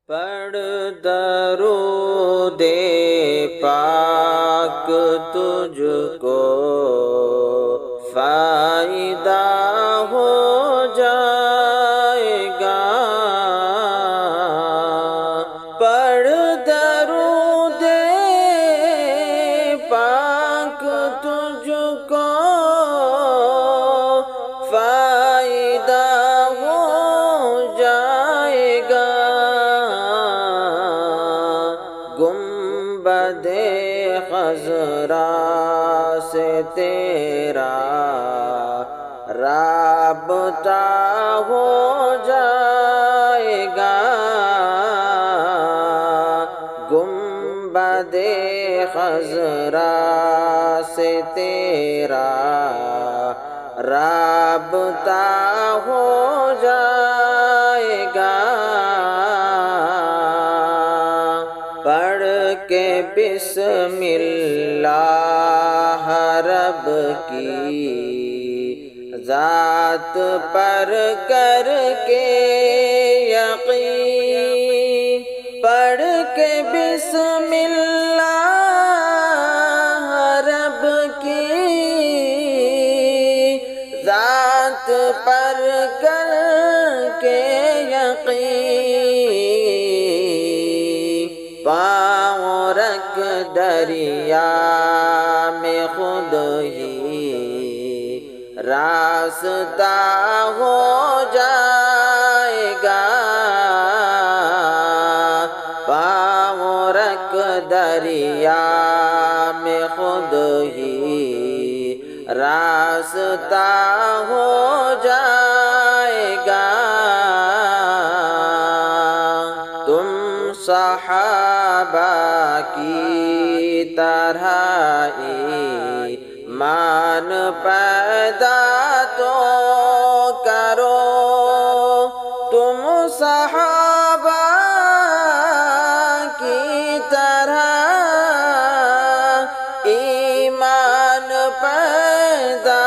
پڑھ درود پاک تجھ کو فائدہ ہو جائے گا۔ پڑھ درود پاک تجھ کو فائدہ ہو جائے گا۔ گنبد خضرا سے تیرا رابطہ ہو جائے گا۔ گنبد خضرا سے تیرا رابطہ ہو جائے گا۔ پڑھ کے بسم اللہ رب کی ذات پر کر کے یقین، پڑھ کے بسم اللہ رب کی ذات پر کر کے یقین، پاؤں رکھ دریا میں خود ہی راستہ ہو جائے گا۔ پاؤں رکھ دریا میں خود ہی راستہ ہو جائے گا۔ تم صحابہ کی طرح ایمان پیدا تو کرو، تم صحابہ کی طرح ایمان پیدا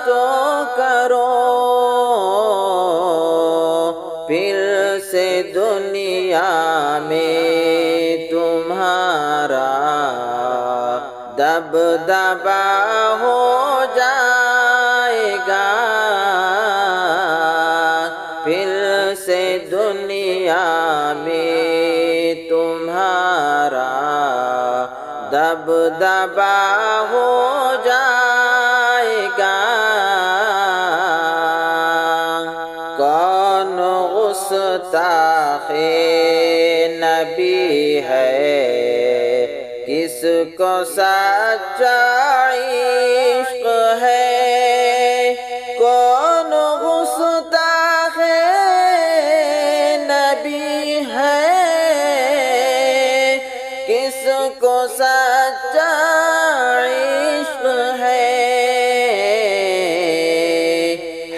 تو کرو، پھر سے دنیا میں تمہارا دبدبا ہو جائے گا۔ پھر سے دنیا میں تمہارا دبدبا ہو جائے گا۔ کون گستاخ نبی ہے، کس کو سچا عشق ہے؟ کون گستاخ نبی ہے، کس کو سچا عشق ہے؟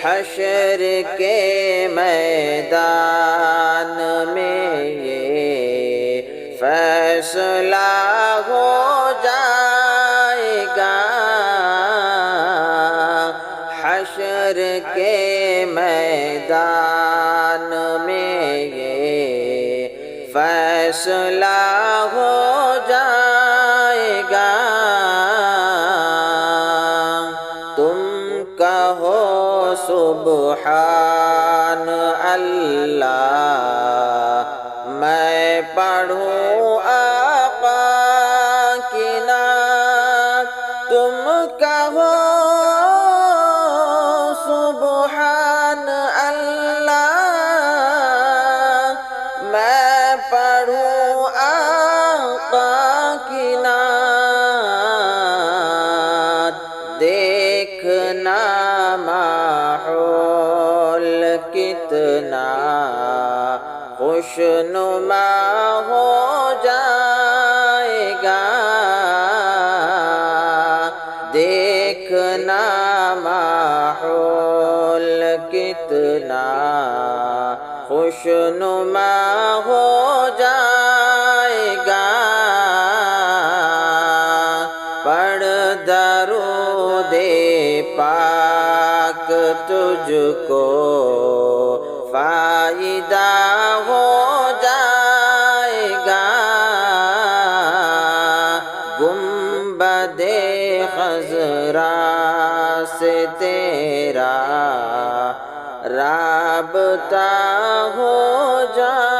حشر کے میدان میں یہ فیصلہ ہو جائے گا۔ حشر کے میدان میں یہ فیصلہ ہو جائے گا۔ تم کہو سبحان اللہ، میں پڑھوں آقا کی نعت، تم کہو سبحان اللہ، میں پڑھوں آقا کی نعت، دیکھنا ماحول کتنا خوشنما ہو جائے گا۔ دیکھنا ماحول کتنا خوشنما ہو جائے گا۔ پڑھ درود پاک تجھ کو فائدہ ہو جائے بد خضرا سے تیرا رابطہ ہو جائے